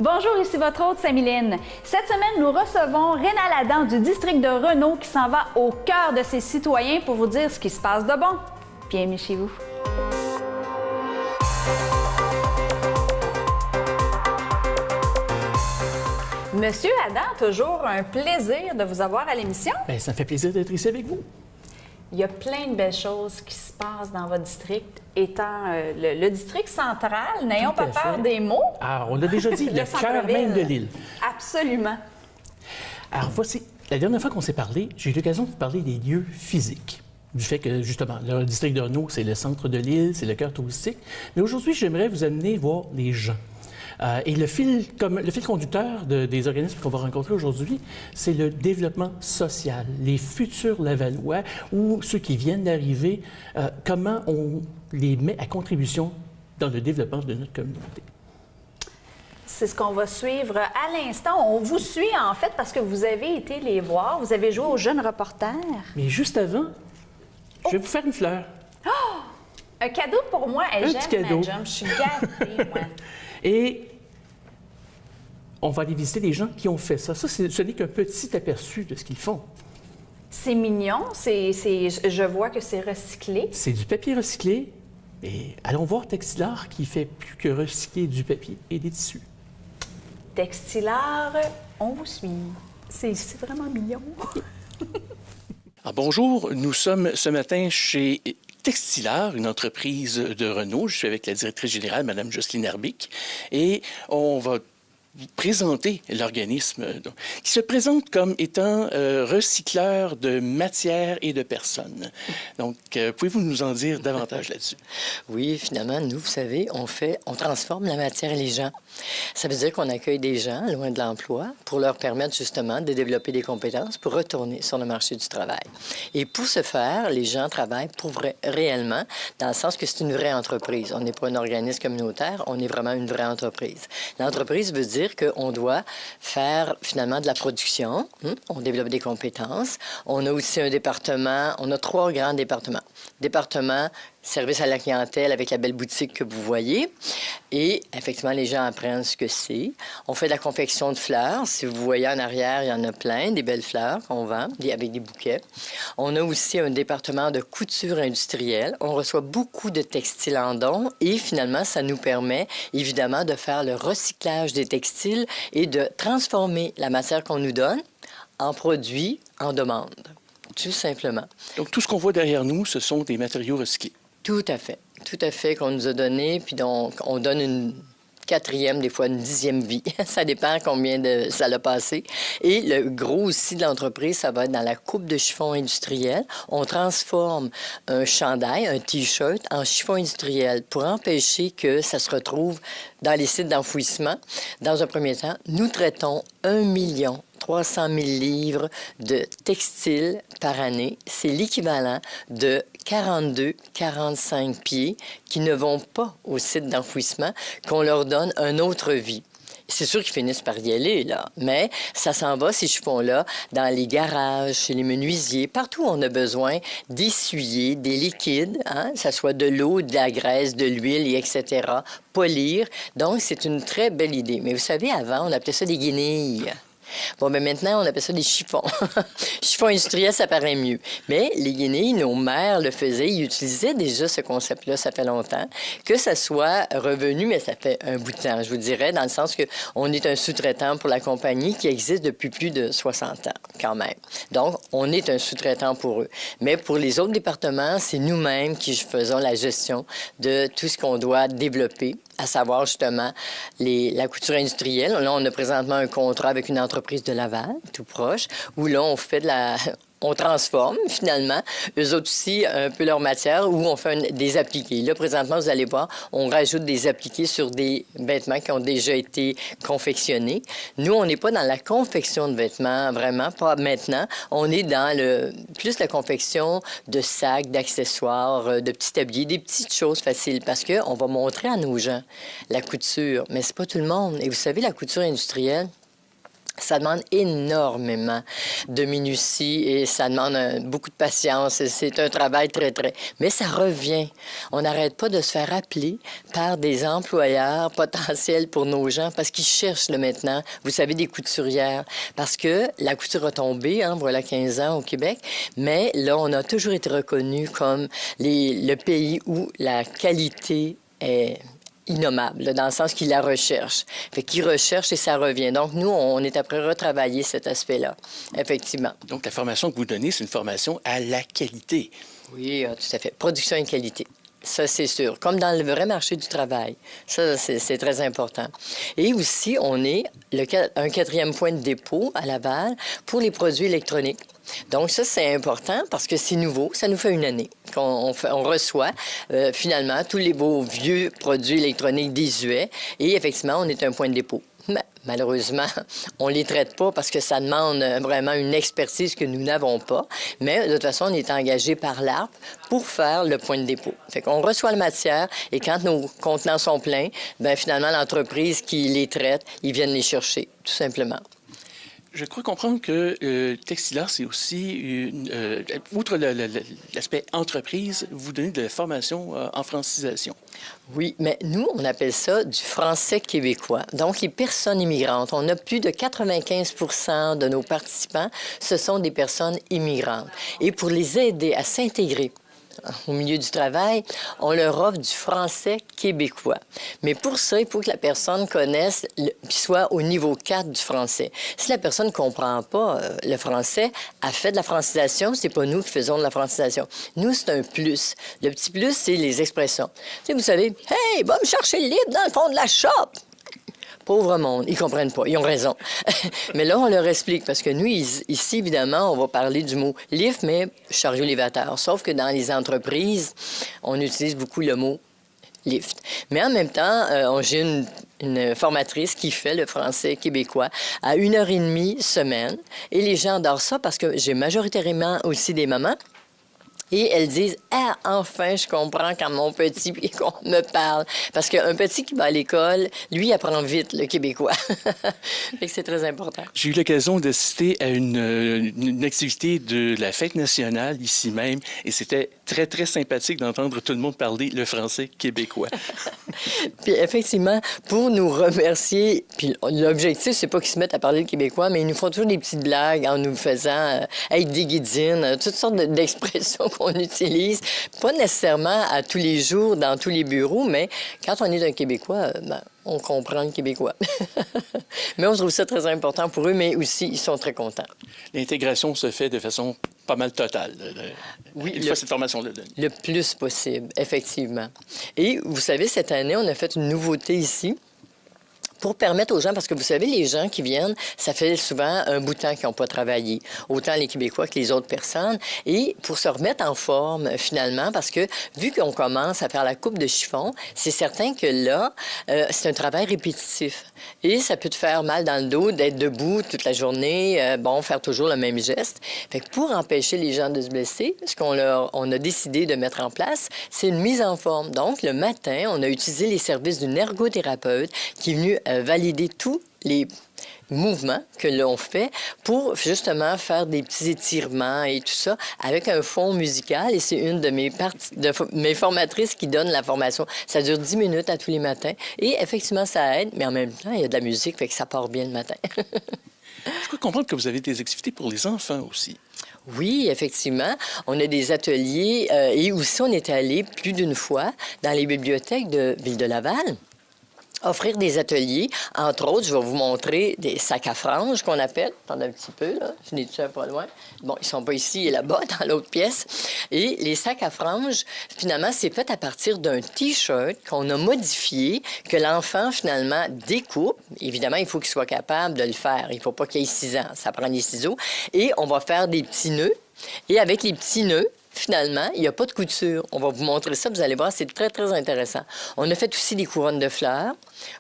Bonjour, ici votre hôte Samiline. Cette semaine, nous recevons Rénal Adam du district de Renault qui s'en va au cœur de ses citoyens pour vous dire ce qui se passe de bon. Bienvenue chez vous. Monsieur Adam, toujours un plaisir de vous avoir à l'émission. Bien, ça me fait plaisir d'être ici avec vous. Il y a plein de belles choses qui se passent dans votre district, étant le district central. N'ayons pas peur des mots. Ah, on l'a déjà dit, le cœur même de l'île. Absolument. Alors, voici, la dernière fois qu'on s'est parlé, j'ai eu l'occasion de vous parler des lieux physiques. Du fait que, justement, le district de Renault, c'est le centre de l'île, c'est le cœur touristique. Mais aujourd'hui, j'aimerais vous amener voir les gens. Et le fil conducteur des organismes qu'on va rencontrer aujourd'hui, c'est le développement social, les futurs Lavallois ou ceux qui viennent d'arriver, comment on les met à contribution dans le développement de notre communauté. C'est ce qu'on va suivre à l'instant. On vous suit, en fait, parce que vous avez été les voir. Vous avez joué aux jeunes reporters. Mais juste avant, je vais vous faire une fleur. Oh! Un cadeau pour moi. Un petit cadeau. Je suis gâtée, moi. Et on va aller visiter des gens qui ont fait ça. Ce n'est qu'un petit aperçu de ce qu'ils font. C'est mignon. Je vois que c'est recyclé. C'est du papier recyclé. Et allons voir Textilart qui fait plus que recycler du papier et des tissus. Textilart, on vous suit. C'est vraiment mignon. Bonjour, nous sommes ce matin chez Textilart, une entreprise de Renault. Je suis avec la directrice générale, Mme Jocelyne Herbic, et on va vous présenter l'organisme qui se présente comme étant recycleur de matières et de personnes. Donc, pouvez-vous nous en dire davantage là-dessus? Oui, finalement, nous, vous savez, on transforme la matière et les gens. Ça veut dire qu'on accueille des gens loin de l'emploi pour leur permettre justement de développer des compétences pour retourner sur le marché du travail. Et pour ce faire, les gens travaillent pour vrai, réellement, dans le sens que c'est une vraie entreprise. On n'est pas un organisme communautaire, on est vraiment une vraie entreprise. L'entreprise veut dire qu'on doit faire finalement de la production, on développe des compétences. On a aussi un département, on a 3 grands départements. Département service à la clientèle avec la belle boutique que vous voyez. Et effectivement, les gens apprennent ce que c'est. On fait de la confection de fleurs. Si vous voyez en arrière, il y en a plein, des belles fleurs qu'on vend avec des bouquets. On a aussi un département de couture industrielle. On reçoit beaucoup de textiles en don et finalement, ça nous permet évidemment de faire le recyclage des textiles et de transformer la matière qu'on nous donne en produits en demande. Tout simplement. Donc, tout ce qu'on voit derrière nous, ce sont des matériaux recyclés. Tout à fait, qu'on nous a donné, puis donc on donne une 4e, des fois une 10e vie. Ça dépend combien de ça l'a passé. Et le gros aussi de l'entreprise, ça va être dans la coupe de chiffon industriel. On transforme un chandail, un T-shirt, en chiffon industriel pour empêcher que ça se retrouve dans les sites d'enfouissement. Dans un premier temps, nous traitons 1 300 000 livres de textiles par année. C'est l'équivalent de 42-45 pieds qui ne vont pas au site d'enfouissement, qu'on leur donne une autre vie. C'est sûr qu'ils finissent par y aller, là, mais ça s'en va, ces chiffons-là, dans les garages, chez les menuisiers, partout où on a besoin d'essuyer des liquides, que ce soit de l'eau, de la graisse, de l'huile, etc., polir. Donc, c'est une très belle idée. Mais vous savez, avant, on appelait ça des guenilles. Bon, bien maintenant, on appelle ça des chiffons. Chiffons industriels, ça paraît mieux. Mais les guenilles, nos mères le faisaient. Ils utilisaient déjà ce concept-là, ça fait longtemps. Que ça soit revenu, mais ça fait un bout de temps, je vous dirais, dans le sens qu'on est un sous-traitant pour la compagnie qui existe depuis plus de 60 ans, quand même. Donc, on est un sous-traitant pour eux. Mais pour les autres départements, c'est nous-mêmes qui faisons la gestion de tout ce qu'on doit développer, à savoir justement la couture industrielle. Là, on a présentement un contrat avec une entreprise de Laval, tout proche, où là, on fait on transforme, finalement, eux autres aussi, un peu leur matière, où on fait des appliqués. Là, présentement, vous allez voir, on rajoute des appliqués sur des vêtements qui ont déjà été confectionnés. Nous, on n'est pas dans la confection de vêtements, vraiment, pas maintenant. On est dans plus la confection de sacs, d'accessoires, de petits tabliers, des petites choses faciles, parce qu'on va montrer à nos gens la couture, mais c'est pas tout le monde. Et vous savez, la couture industrielle, Ça demande énormément de minutie et ça demande beaucoup de patience. C'est un travail très... Mais ça revient. On n'arrête pas de se faire appeler par des employeurs potentiels pour nos gens parce qu'ils cherchent là, maintenant, vous savez, des couturières. Parce que la couture a tombé, voilà 15 ans au Québec, mais là, on a toujours été reconnu comme le pays où la qualité est innommable, là, dans le sens qu'il la recherche. Fait qu'il recherche et ça revient. Donc, nous, on est après retravailler cet aspect-là, effectivement. Donc, la formation que vous donnez, c'est une formation à la qualité. Oui, tout à fait. Production et qualité. Ça, c'est sûr. Comme dans le vrai marché du travail. Ça, c'est très important. Et aussi, on est un 4e point de dépôt à Laval pour les produits électroniques. Donc ça, c'est important parce que c'est nouveau. Ça nous fait une année qu'on reçoit finalement tous les beaux vieux produits électroniques désuets. Et effectivement, on est un point de dépôt. Mais malheureusement, on ne les traite pas parce que ça demande vraiment une expertise que nous n'avons pas. Mais de toute façon, on est engagé par l'ARP pour faire le point de dépôt. Fait qu'on reçoit la matière et quand nos contenants sont pleins, bien finalement, l'entreprise qui les traite, ils viennent les chercher, tout simplement. Je crois comprendre que Textilar, c'est aussi, outre l'aspect entreprise, vous donnez de la formation en francisation. Oui, mais nous, on appelle ça du français québécois. Donc, les personnes immigrantes, on a plus de 95 de nos participants, ce sont des personnes immigrantes. Et pour les aider à s'intégrer au milieu du travail, on leur offre du français québécois. Mais pour ça, il faut que la personne connaisse, qu'il soit au niveau 4 du français. Si la personne ne comprend pas le français, elle fait de la francisation, c'est pas nous qui faisons de la francisation. Nous, c'est un plus. Le petit plus, c'est les expressions. Tu sais, vous savez, « Hey, va me chercher le livre dans le fond de la shop! » Pauvre monde, ils comprennent pas, ils ont raison. Mais là, on leur explique, parce que nous, ici, évidemment, on va parler du mot « lift », mais chariot lévateur. Sauf que dans les entreprises, on utilise beaucoup le mot « lift ». Mais en même temps, j'ai une formatrice qui fait le français québécois à 1h30 semaine. Et les gens adorent ça parce que j'ai majoritairement aussi des mamans. Et elles disent « Ah, enfin, je comprends quand mon petit me parle. » Parce qu'un petit qui va à l'école, lui, apprend vite le québécois. Fait que c'est très important. J'ai eu l'occasion d'assister à une activité de la Fête nationale, ici même, et c'était très, très sympathique d'entendre tout le monde parler le français québécois. Puis effectivement, pour nous remercier, puis l'objectif, c'est pas qu'ils se mettent à parler le québécois, mais ils nous font toujours des petites blagues en nous faisant être des guidines, toutes sortes d'expressions qu'on utilise, pas nécessairement à tous les jours dans tous les bureaux, mais quand on est un Québécois, ben, on comprend le québécois. Mais on trouve ça très important pour eux, mais aussi, ils sont très contents. L'intégration se fait de façon pas mal totale. Oui, une fois cette formation-là donnée. Le plus possible, effectivement. Et vous savez, cette année, on a fait une nouveauté ici pour permettre aux gens, parce que vous savez, les gens qui viennent, ça fait souvent un bout de temps qu'ils n'ont pas travaillé, autant les Québécois que les autres personnes, et pour se remettre en forme, finalement, parce que vu qu'on commence à faire la coupe de chiffon, c'est certain que là, c'est un travail répétitif. Et ça peut te faire mal dans le dos d'être debout toute la journée, faire toujours le même geste. Fait que pour empêcher les gens de se blesser, ce on a décidé de mettre en place, c'est une mise en forme. Donc, le matin, on a utilisé les services d'une ergothérapeute qui est venue valider tous les mouvements que l'on fait pour justement faire des petits étirements et tout ça avec un fond musical. Et c'est une de mes formatrices qui donne la formation. Ça dure 10 minutes à tous les matins. Et effectivement, ça aide, mais en même temps, il y a de la musique, fait que ça part bien le matin. Je crois comprendre que vous avez des activités pour les enfants aussi. Oui, effectivement. On a des ateliers et aussi on est allé plus d'une fois dans les bibliothèques de Ville de Laval. Offrir des ateliers. Entre autres, je vais vous montrer des sacs à franges qu'on appelle. Attendez un petit peu, là. Je n'ai tout pas loin. Bon, ils sont pas ici et là-bas, dans l'autre pièce. Et les sacs à franges, finalement, c'est fait à partir d'un T-shirt qu'on a modifié, que l'enfant, finalement, découpe. Évidemment, il faut qu'il soit capable de le faire. Il ne faut pas qu'il ait 6 ans. Ça prend des ciseaux. Et on va faire des petits nœuds. Et avec les petits nœuds, finalement, il n'y a pas de couture. On va vous montrer ça, vous allez voir, c'est très, très intéressant. On a fait aussi des couronnes de fleurs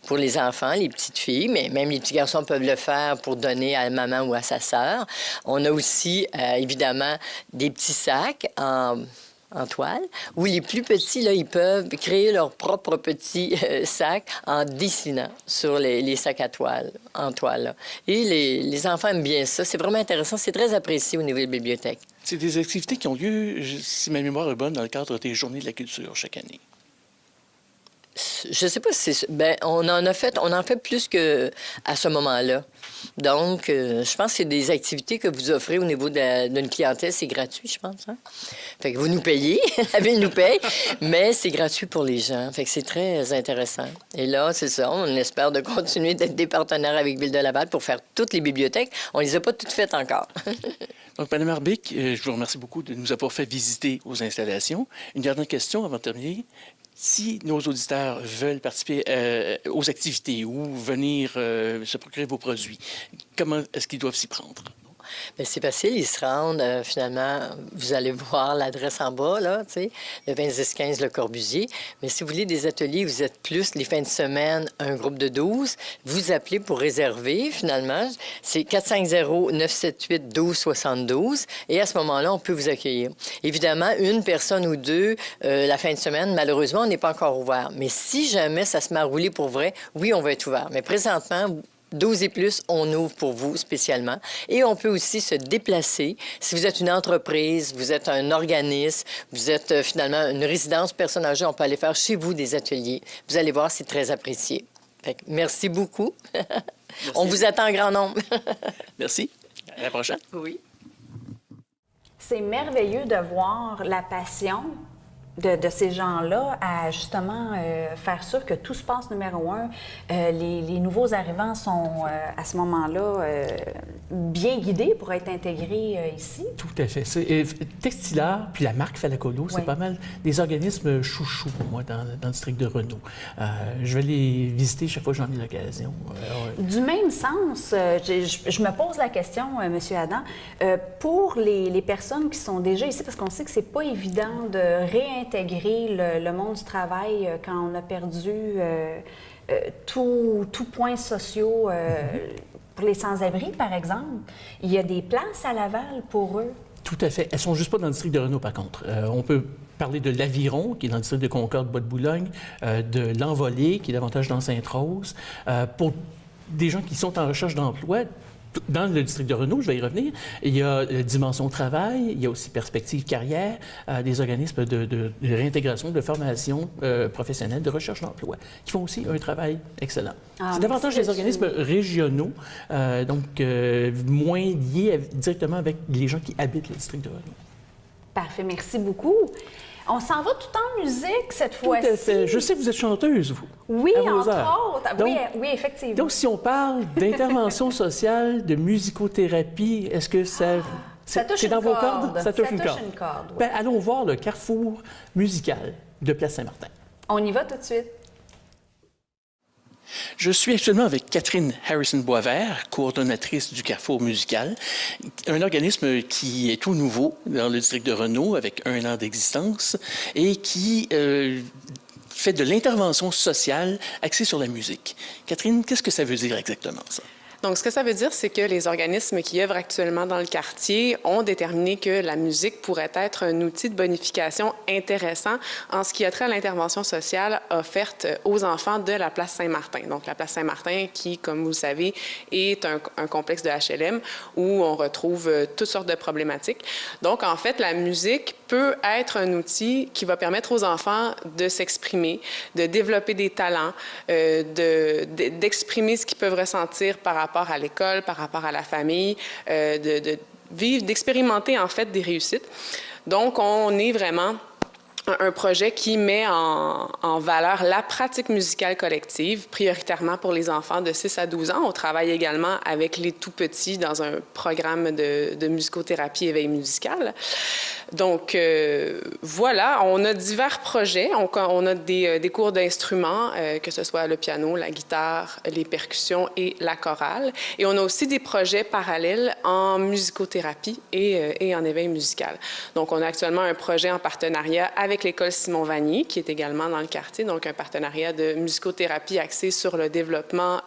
pour les enfants, les petites filles, mais même les petits garçons peuvent le faire pour donner à la maman ou à sa sœur. On a aussi, évidemment, des petits sacs en en toile, ou les plus petits, là, ils peuvent créer leur propre petit sac en dessinant sur les sacs à toile, en toile. Là. Et les enfants aiment bien ça. C'est vraiment intéressant. C'est très apprécié au niveau de la bibliothèque. C'est des activités qui ont lieu, si ma mémoire est bonne, dans le cadre des Journées de la culture chaque année. Je sais pas si c'est... Bien, on en fait plus qu'à ce moment-là. Donc, je pense que c'est des activités que vous offrez au niveau d'une clientèle. C'est gratuit, je pense. Hein? Fait que vous nous payez, la ville nous paye, mais c'est gratuit pour les gens. Fait que c'est très intéressant. Et là, c'est ça, on espère de continuer d'être des partenaires avec Ville de Laval pour faire toutes les bibliothèques. On les a pas toutes faites encore. Donc, Mme Arbic, je vous remercie beaucoup de nous avoir fait visiter aux installations. Une dernière question avant de terminer. Si nos auditeurs veulent participer aux activités ou venir se procurer vos produits, comment est-ce qu'ils doivent s'y prendre? Bien, c'est facile, ils se rendent, finalement, vous allez voir l'adresse en bas, là, tu sais, le 2615 Le Corbusier. Mais si vous voulez des ateliers, vous êtes plus les fins de semaine, un groupe de 12, vous appelez pour réserver, finalement. C'est 450-978-1272. Et à ce moment-là, on peut vous accueillir. Évidemment, une personne ou deux, la fin de semaine, malheureusement, on n'est pas encore ouvert. Mais si jamais ça se met à rouler pour vrai, oui, on va être ouvert. Mais présentement, 12 et plus, on ouvre pour vous spécialement. Et on peut aussi se déplacer. Si vous êtes une entreprise, vous êtes un organisme, vous êtes finalement une résidence personne âgée, on peut aller faire chez vous des ateliers. Vous allez voir, c'est très apprécié. Fait que merci beaucoup. Merci. On vous attend en grand nombre. Merci. À la prochaine. Oui. C'est merveilleux de voir la passion de ces gens-là à justement faire sûr que tout se passe numéro un. Les nouveaux arrivants sont à ce moment-là bien guidés pour être intégrés ici. Tout à fait. Textilar, puis la marque Falacolo, c'est pas mal des organismes chouchous pour moi dans le district de Renault. Je vais les visiter chaque fois que j'en ai l'occasion. Du même sens, je me pose la question, M. Adam, pour les personnes qui sont déjà ici, parce qu'on sait que c'est pas évident de réintégrer le monde du travail quand on a perdu tous points sociaux pour les sans-abri, par exemple. Il y a des places à Laval pour eux. Tout à fait. Elles ne sont juste pas dans le district de Renault, par contre. On peut parler de l'Aviron, qui est dans le district de Concorde, Bois-de-Boulogne, de l'Envolée, qui est davantage dans Sainte-Rose. Pour des gens qui sont en recherche d'emploi, dans le district de Renault, je vais y revenir, il y a Dimension Travail, il y a aussi Perspective Carrière, des organismes de réintégration, de formation professionnelle, de recherche d'emploi, qui font aussi un travail excellent. C'est davantage des organismes régionaux, donc moins liés directement avec les gens qui habitent le district de Renault. Parfait, merci beaucoup. On s'en va tout en musique cette fois-ci. Tout à fait. Je sais que vous êtes chanteuse, vous. Oui, entre autres. Donc, oui, effectivement. Donc, si on parle d'intervention sociale, de musicothérapie, est-ce que ça... C'est dans vos cordes? Ça touche une corde. Oui. Bien, allons voir le carrefour musical de Place Saint-Martin. On y va tout de suite. Je suis actuellement avec Catherine Harrison-Boisvert, coordonnatrice du Carrefour musical, un organisme qui est tout nouveau dans le district de Renault, avec 1 an d'existence, et qui fait de l'intervention sociale axée sur la musique. Catherine, qu'est-ce que ça veut dire exactement, ça? Donc, ce que ça veut dire, c'est que les organismes qui œuvrent actuellement dans le quartier ont déterminé que la musique pourrait être un outil de bonification intéressant en ce qui a trait à l'intervention sociale offerte aux enfants de la place Saint-Martin. Donc, la place Saint-Martin qui, comme vous le savez, est un complexe de HLM où on retrouve toutes sortes de problématiques. Donc, en fait, la musique peut être un outil qui va permettre aux enfants de s'exprimer, de développer des talents, d'exprimer ce qu'ils peuvent ressentir par rapport à l'école, par rapport à la famille, de vivre, d'expérimenter en fait des réussites. Donc, on est vraiment un projet qui met en valeur la pratique musicale collective, prioritairement pour les enfants de 6 à 12 ans. On travaille également avec les tout-petits dans un programme de musicothérapie éveil musical. Donc, voilà, on a divers projets. On a des cours d'instruments, que ce soit le piano, la guitare, les percussions et la chorale. Et on a aussi des projets parallèles en musicothérapie et en éveil musical. Donc, on a actuellement un projet en partenariat avec l'école Simon-Vanier, qui est également dans le quartier, donc un partenariat de musicothérapie axé sur le développement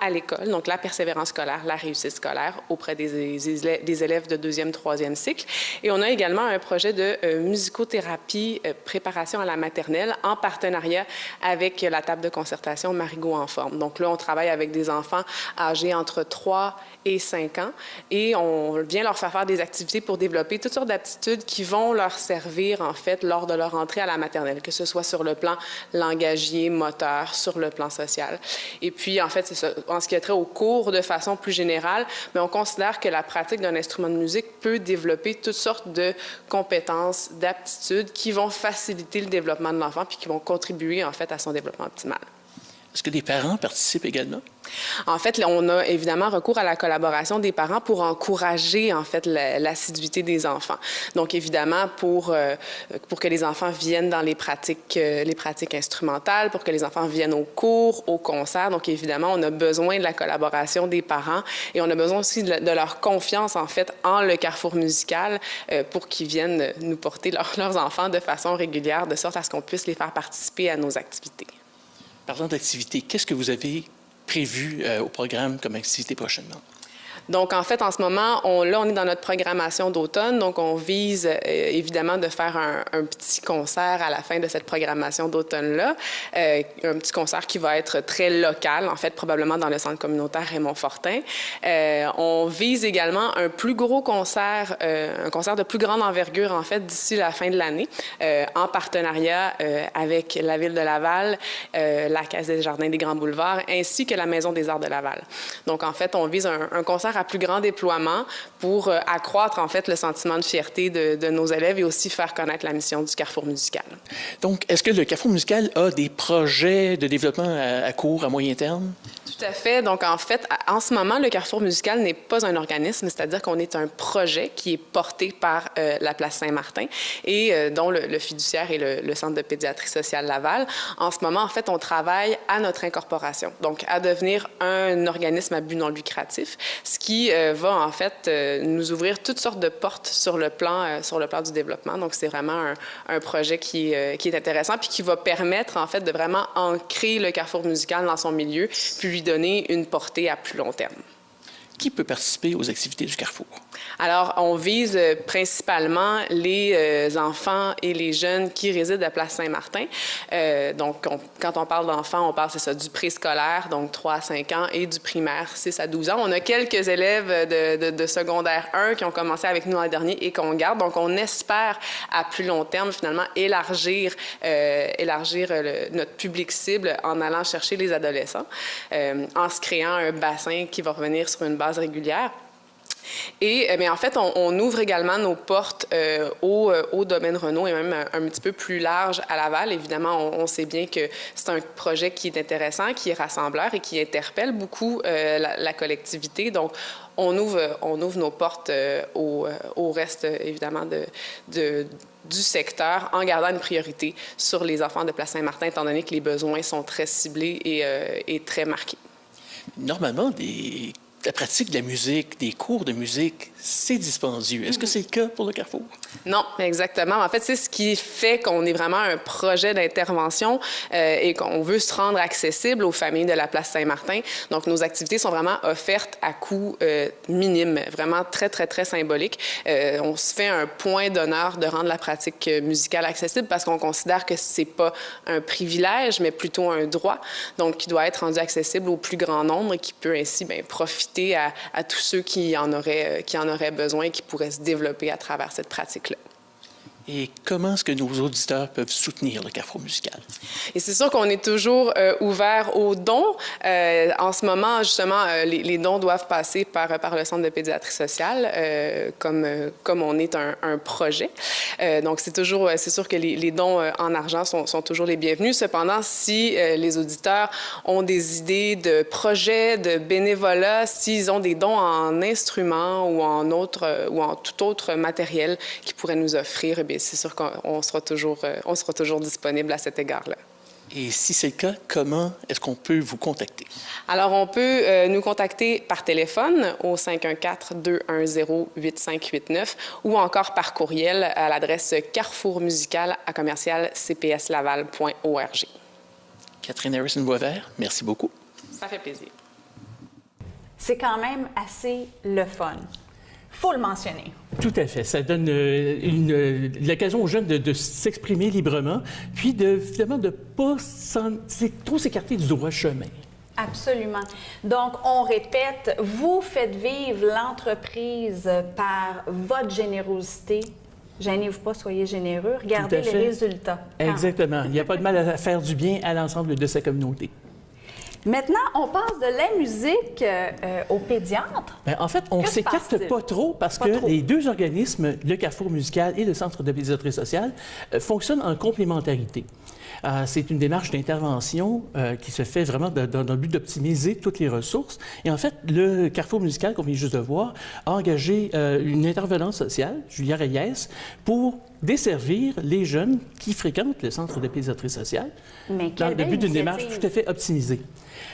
à l'école, donc la persévérance scolaire, la réussite scolaire auprès des élèves de 2e, 3e cycle. Et on a également un projet de musicothérapie, préparation à la maternelle, en partenariat avec la table de concertation Marigot en forme. Donc là, on travaille avec des enfants âgés entre 3 et 5 ans et on vient leur faire des activités pour développer toutes sortes d'aptitudes qui vont leur servir, en fait, lors de leur entrée à la maternelle, que ce soit sur le plan langagier, moteur, sur le plan social. Et puis, en fait, c'est ça. En ce qui a trait au cours de façon plus générale, mais on considère que la pratique d'un instrument de musique peut développer toutes sortes de compétences, d'aptitudes qui vont faciliter le développement de l'enfant puis qui vont contribuer, en fait, à son développement optimal. Est-ce que des parents participent également? En fait, on a évidemment recours à la collaboration des parents pour encourager, en fait, l'assiduité des enfants. Donc, évidemment, pour que les enfants viennent dans les pratiques instrumentales, pour que les enfants viennent aux cours, aux concerts. Donc, évidemment, on a besoin de la collaboration des parents et on a besoin aussi de leur confiance, en fait, en le carrefour musical pour qu'ils viennent nous porter leurs enfants de façon régulière, de sorte à ce qu'on puisse les faire participer à nos activités. Parlant d'activités, qu'est-ce que vous avez prévu au programme comme activité prochainement? Donc, en fait, en ce moment, on est dans notre programmation d'automne. Donc, on vise évidemment de faire un petit concert à la fin de cette programmation d'automne-là. Un petit concert qui va être très local, en fait, probablement dans le centre communautaire Raymond-Fortin. On vise également un plus gros concert, un concert de plus grande envergure, en fait, d'ici la fin de l'année, en partenariat avec la Ville de Laval, la Caisse des Jardins des Grands Boulevards, ainsi que la Maison des Arts de Laval. Donc, en fait, on vise un concert à plus grand déploiement pour accroître, en fait, le sentiment de fierté de nos élèves et aussi faire connaître la mission du Carrefour musical. Donc, est-ce que le Carrefour musical a des projets de développement à court, à moyen terme? Tout à fait. Donc, en fait, en ce moment, le Carrefour musical n'est pas un organisme, c'est-à-dire qu'on est un projet qui est porté par la Place Saint-Martin et dont le fiduciaire est le Centre de pédiatrie sociale Laval. En ce moment, en fait, on travaille à notre incorporation, donc à devenir un organisme à but non lucratif, ce qui va, en fait, nous ouvrir toutes sortes de portes sur le plan du développement. Donc, c'est vraiment un projet qui est intéressant puis qui va permettre, en fait, de vraiment ancrer le Carrefour musical dans son milieu puis lui donner une portée à plus long terme. Qui peut participer aux activités du Carrefour? Alors, on vise principalement les enfants et les jeunes qui résident à Place Saint-Martin. Donc, quand on parle d'enfants, on parle, c'est ça, du préscolaire, donc 3 à 5 ans, et du primaire, 6 à 12 ans. On a quelques élèves de secondaire 1 qui ont commencé avec nous l'an dernier et qu'on garde. Donc, on espère, à plus long terme, finalement, élargir notre public cible en allant chercher les adolescents, en se créant un bassin qui va revenir sur une base régulière. Et mais en fait, on ouvre également nos portes au domaine Renault et même un petit peu plus large à Laval. Évidemment, on sait bien que c'est un projet qui est intéressant, qui est rassembleur et qui interpelle beaucoup la collectivité. Donc, on ouvre nos portes au reste, évidemment, du secteur en gardant une priorité sur les enfants de Place Saint-Martin, étant donné que les besoins sont très ciblés et très marqués. Normalement, la pratique de la musique, des cours de musique, c'est dispendieux. Est-ce que c'est le cas pour le Carrefour? Non, exactement. En fait, c'est ce qui fait qu'on est vraiment un projet d'intervention et qu'on veut se rendre accessible aux familles de la Place Saint-Martin. Donc, nos activités sont vraiment offertes à coût minime, vraiment très, très, très symbolique. On se fait un point d'honneur de rendre la pratique musicale accessible parce qu'on considère que c'est pas un privilège, mais plutôt un droit, donc qui doit être rendu accessible au plus grand nombre et qui peut ainsi profiter à tous ceux qui en auraient besoin et qui pourraient se développer à travers cette pratique-là. Et comment est-ce que nos auditeurs peuvent soutenir le Carrefour musical? Et c'est sûr qu'on est toujours ouvert aux dons. En ce moment, justement, les dons doivent passer par le Centre de pédiatrie sociale, comme on est un projet. Donc, c'est sûr que les dons en argent sont toujours les bienvenus. Cependant, si les auditeurs ont des idées de projets, de bénévolat, s'ils ont des dons en instruments ou en tout autre matériel qu'ils pourraient nous offrir, c'est sûr qu'on sera toujours disponible à cet égard-là. Et si c'est le cas, comment est-ce qu'on peut vous contacter? Alors, on peut nous contacter par téléphone au 514-210-8589 ou encore par courriel à l'adresse carrefourmusical@cpslaval.org. Catherine Harrison-Boisvert, merci beaucoup. Ça fait plaisir. C'est quand même assez le fun. Faut le mentionner. Tout à fait. Ça donne l'occasion aux jeunes de s'exprimer librement, puis finalement de ne pas trop s'écarter du droit chemin. Absolument. Donc, on répète, vous faites vivre l'entreprise par votre générosité. Gênez-vous pas, soyez généreux. Regardez les résultats. Exactement. Il n'y a pas de mal à faire du bien à l'ensemble de sa communauté. Maintenant, on passe de la musique au pédiatre. Bien, en fait, on ne s'écarte pas trop parce que les deux organismes, le Carrefour musical et le Centre de pédiatrie sociale, fonctionnent en complémentarité. C'est une démarche d'intervention qui se fait vraiment dans le but d'optimiser toutes les ressources. Et en fait, le Carrefour musical, qu'on vient juste de voir, a engagé une intervenante sociale, Julia Reyes, pour desservir les jeunes qui fréquentent le Centre de pédiatrie sociale dans le but d'une démarche tout à fait optimisée.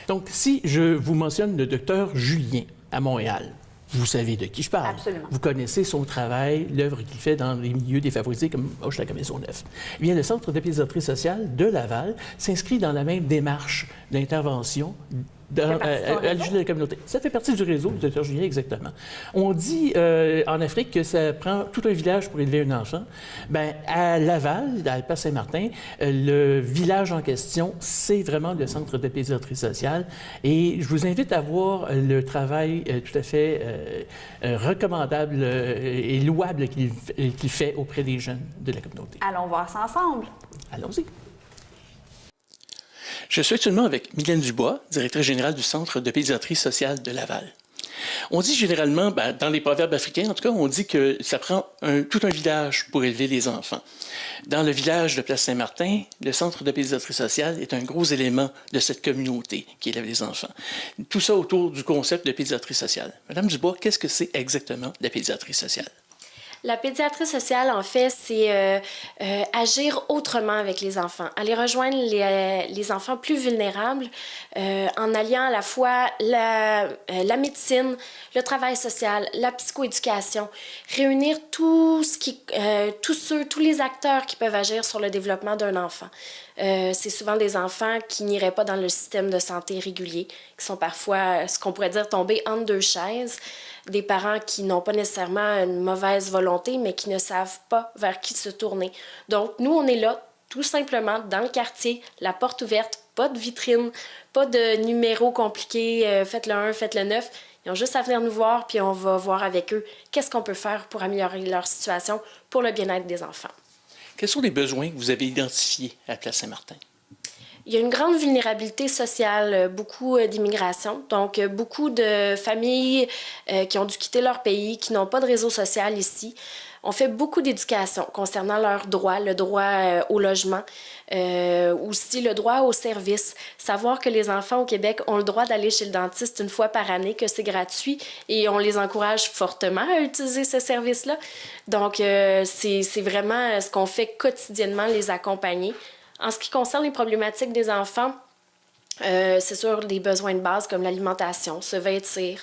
Donc, si je vous mentionne le docteur Julien à Montréal, vous savez de qui je parle. Absolument. Vous connaissez son travail, l'œuvre qu'il fait dans les milieux défavorisés comme Hochelaga-Maisonneuve. Eh bien, le Centre de pédiatrie sociale de Laval s'inscrit dans la même démarche d'intervention à l'égide de la communauté. Ça fait partie du réseau du Dr Julien, exactement. On dit en Afrique que ça prend tout un village pour élever un enfant. Bien, à Laval, à Alpes-Saint-Martin, le village en question, c'est vraiment le Centre de pédiatrie sociale. Et je vous invite à voir le travail tout à fait recommandable et louable qu'il fait auprès des jeunes de la communauté. Allons voir ça ensemble. Allons-y. Je suis actuellement avec Mylène Dubois, directrice générale du Centre de pédiatrie sociale de Laval. On dit généralement, dans les proverbes africains, en tout cas, on dit que ça prend tout un village pour élever les enfants. Dans le village de Place Saint-Martin, le Centre de pédiatrie sociale est un gros élément de cette communauté qui élève les enfants. Tout ça autour du concept de pédiatrie sociale. Madame Dubois, qu'est-ce que c'est exactement la pédiatrie sociale? La pédiatrie sociale, en fait, c'est agir autrement avec les enfants, aller rejoindre les enfants plus vulnérables en alliant à la fois la médecine, le travail social, la psychoéducation, réunir tous les acteurs qui peuvent agir sur le développement d'un enfant. C'est souvent des enfants qui n'iraient pas dans le système de santé régulier, qui sont parfois, ce qu'on pourrait dire, tombés entre deux chaises, des parents qui n'ont pas nécessairement une mauvaise volonté, mais qui ne savent pas vers qui se tourner. Donc, nous, on est là, tout simplement, dans le quartier, la porte ouverte, pas de vitrine, pas de numéro compliqué, faites le 1, faites le 9. Ils ont juste à venir nous voir, puis on va voir avec eux qu'est-ce qu'on peut faire pour améliorer leur situation pour le bien-être des enfants. Quels sont les besoins que vous avez identifiés à Place Saint-Martin? Il y a une grande vulnérabilité sociale, beaucoup d'immigration, donc beaucoup de familles qui ont dû quitter leur pays, qui n'ont pas de réseau social ici. On fait beaucoup d'éducation concernant leurs droits, le droit au logement, aussi le droit au service. Savoir que les enfants au Québec ont le droit d'aller chez le dentiste une fois par année, que c'est gratuit et on les encourage fortement à utiliser ce service-là. Donc, c'est vraiment ce qu'on fait quotidiennement, les accompagner. En ce qui concerne les problématiques des enfants, c'est sûr des besoins de base comme l'alimentation, se vêtir.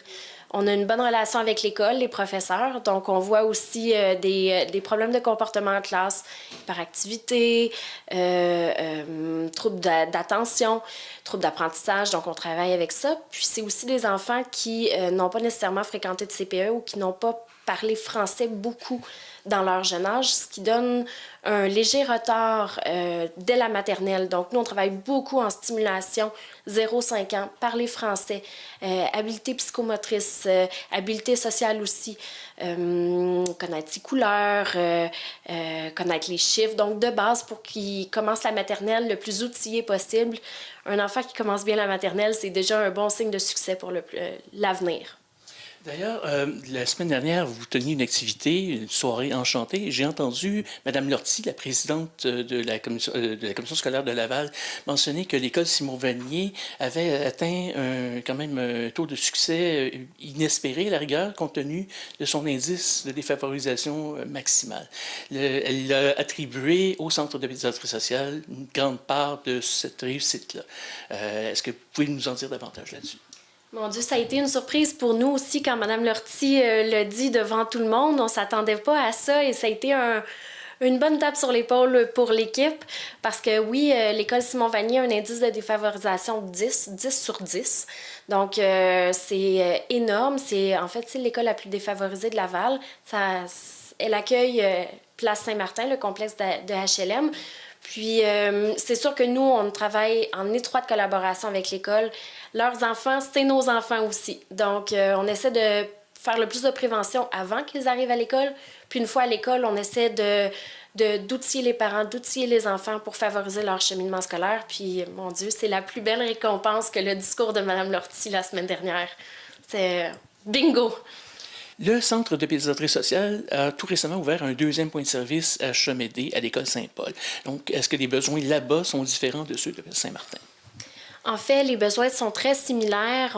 On a une bonne relation avec l'école, les professeurs, donc on voit aussi des problèmes de comportement en classe, hyperactivité, troubles d'attention, troubles d'apprentissage, donc on travaille avec ça. Puis c'est aussi des enfants qui n'ont pas nécessairement fréquenté de CPE ou qui n'ont pas parlé français beaucoup dans leur jeune âge, ce qui donne un léger retard dès la maternelle. Donc, nous, on travaille beaucoup en stimulation 0-5 ans, parler français, habileté psychomotrice, habileté sociale aussi, connaître ses couleurs, connaître les chiffres. Donc, de base, pour qu'ils commencent la maternelle le plus outillé possible. Un enfant qui commence bien la maternelle, c'est déjà un bon signe de succès pour l'avenir. D'ailleurs, la semaine dernière, vous teniez une activité, une soirée enchantée. J'ai entendu Mme Lortie, la présidente de la commission scolaire de Laval, mentionner que l'école Simon-Vanier avait atteint quand même un taux de succès inespéré, à la rigueur, compte tenu de son indice de défavorisation maximale. Elle a attribué au Centre de pédiatrie sociale une grande part de cette réussite-là. Est-ce que vous pouvez nous en dire davantage là-dessus? Mon Dieu, ça a été une surprise pour nous aussi quand Mme Lortie l'a dit devant tout le monde. On ne s'attendait pas à ça et ça a été une bonne tape sur l'épaule pour l'équipe parce que oui, l'école Simon-Vanier a un indice de défavorisation de 10 sur 10. Donc, c'est énorme. En fait, c'est l'école la plus défavorisée de Laval. Elle accueille Place Saint-Martin, le complexe de HLM. Puis, c'est sûr que nous, on travaille en étroite collaboration avec l'école. Leurs enfants, c'est nos enfants aussi. Donc, on essaie de faire le plus de prévention avant qu'ils arrivent à l'école. Puis, une fois à l'école, on essaie d'outiller les parents, d'outiller les enfants pour favoriser leur cheminement scolaire. Puis, mon Dieu, c'est la plus belle récompense que le discours de Mme Lortie la semaine dernière. C'est bingo! Le Centre de pédiatrie sociale a tout récemment ouvert un deuxième point de service à Chemédé, à l'école Saint-Paul. Donc, est-ce que les besoins là-bas sont différents de ceux de Saint-Martin? En fait, les besoins sont très similaires.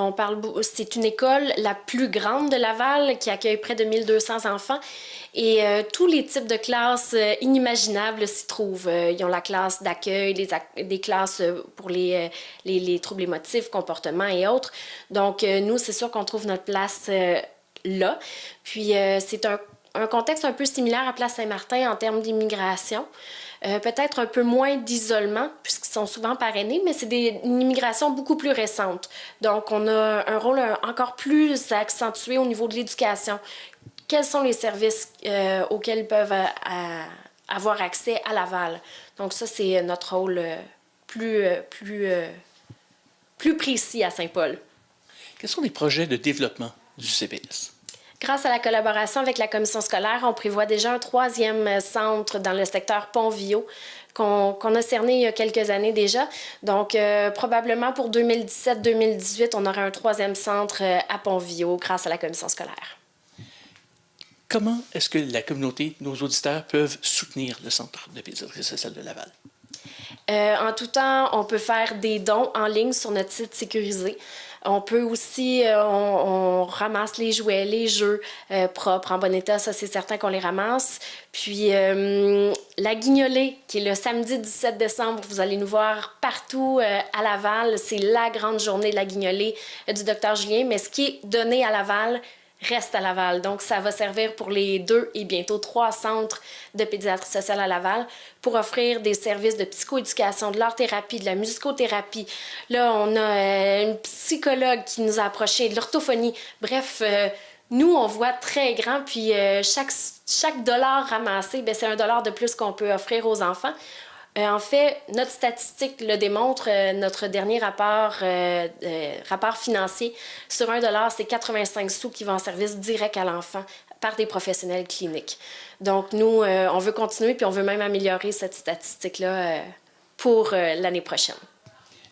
C'est une école la plus grande de Laval qui accueille près de 1200 enfants et tous les types de classes inimaginables s'y trouvent. Ils ont la classe d'accueil, des classes pour les troubles émotifs, comportements et autres. Donc, nous, c'est sûr qu'on trouve notre place là. Puis, c'est un contexte un peu similaire à Place Saint-Martin en termes d'immigration. Peut-être un peu moins d'isolement, puisqu'ils sont souvent parrainés, mais c'est une immigration beaucoup plus récente. Donc, on a un rôle encore plus accentué au niveau de l'éducation. Quels sont les services auxquels ils peuvent avoir accès à Laval? Donc, ça, c'est notre rôle plus précis à Saint-Paul. Quels sont les projets de développement du CPS? Grâce à la collaboration avec la commission scolaire, on prévoit déjà un 3e centre dans le secteur Pont-Viau qu'on a cerné il y a quelques années déjà. Donc, probablement pour 2017-2018, on aura un 3e centre à Pont-Viau grâce à la commission scolaire. Comment est-ce que la communauté, nos auditeurs, peuvent soutenir le Centre de pédiatrie sociale de Laval? En tout temps, on peut faire des dons en ligne sur notre site sécurisé. On peut aussi, on ramasse les jouets, les jeux propres, en bon état, ça c'est certain qu'on les ramasse. Puis la guignolée, qui est le samedi 17 décembre, vous allez nous voir partout à Laval. C'est la grande journée de la guignolée du Dr Julien, mais ce qui est donné à Laval reste à Laval. Donc, ça va servir pour les 2 et bientôt 3 centres de pédiatrie sociale à Laval pour offrir des services de psychoéducation, de l'art-thérapie, de la musicothérapie. Là, on a une psychologue qui nous a approchés, de l'orthophonie. Bref, nous, on voit très grand, puis chaque dollar ramassé, c'est un dollar de plus qu'on peut offrir aux enfants. En fait, notre statistique le démontre, notre dernier rapport financier, sur $1, c'est 85 sous qui vont en service direct à l'enfant par des professionnels cliniques. Donc, nous, on veut continuer, puis on veut même améliorer cette statistique-là pour l'année prochaine.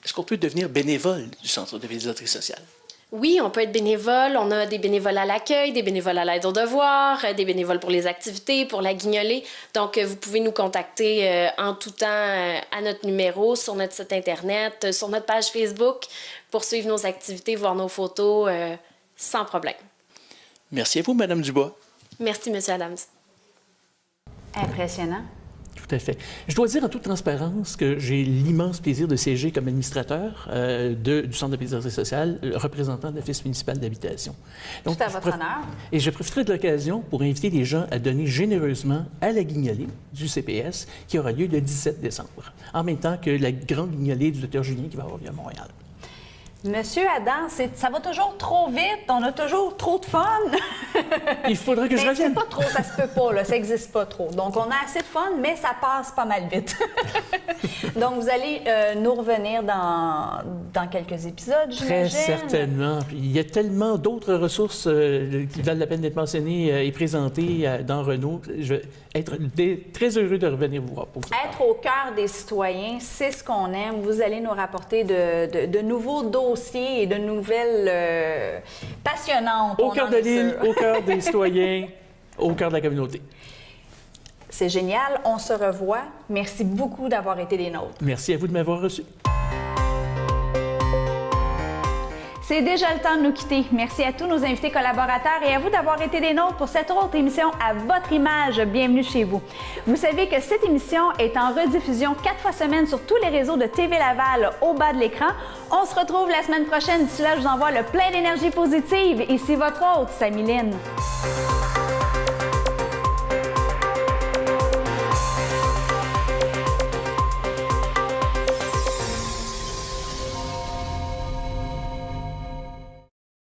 Est-ce qu'on peut devenir bénévole du Centre de pédiatrie sociale? Oui, on peut être bénévole. On a des bénévoles à l'accueil, des bénévoles à l'aide aux devoirs, des bénévoles pour les activités, pour la guignolée. Donc, vous pouvez nous contacter en tout temps à notre numéro, sur notre site Internet, sur notre page Facebook, pour suivre nos activités, voir nos photos, sans problème. Merci à vous, Mme Dubois. Merci, M. Adams. Impressionnant. Tout à fait. Je dois dire en toute transparence que j'ai l'immense plaisir de siéger comme administrateur du Centre de pédiatrie sociale, représentant de l'Office municipal d'habitation. Tout à votre honneur. Et je profiterai de l'occasion pour inviter les gens à donner généreusement à la guignolée du CPS qui aura lieu le 17 décembre, en même temps que la grande guignolée du Dr Julien qui va avoir lieu à Montréal. Monsieur Adam, ça va toujours trop vite, on a toujours trop de fun. Il faudrait que je revienne. C'est pas trop, ça se peut pas, là, ça n'existe pas trop. Donc, on a assez de fun, mais ça passe pas mal vite. Donc, vous allez nous revenir dans quelques épisodes, j'imagine. Très certainement. Puis, il y a tellement d'autres ressources qui valent la peine d'être mentionnées et présentées dans Renault. Je vais être très heureux de revenir vous voir pour ça. Être au cœur des citoyens, c'est ce qu'on aime. Vous allez nous rapporter de nouveaux dossiers et de nouvelles passionnantes. Au cœur de l'île, au cœur des citoyens, au cœur de la communauté. C'est génial. On se revoit. Merci beaucoup d'avoir été des nôtres. Merci à vous de m'avoir reçu. C'est déjà le temps de nous quitter. Merci à tous nos invités collaborateurs et à vous d'avoir été des nôtres pour cette autre émission à votre image. Bienvenue chez vous. Vous savez que cette émission est en rediffusion 4 fois semaine sur tous les réseaux de TV Laval au bas de l'écran. On se retrouve la semaine prochaine. D'ici là, je vous envoie le plein d'énergie positive. Ici votre hôte, Samy Lynn.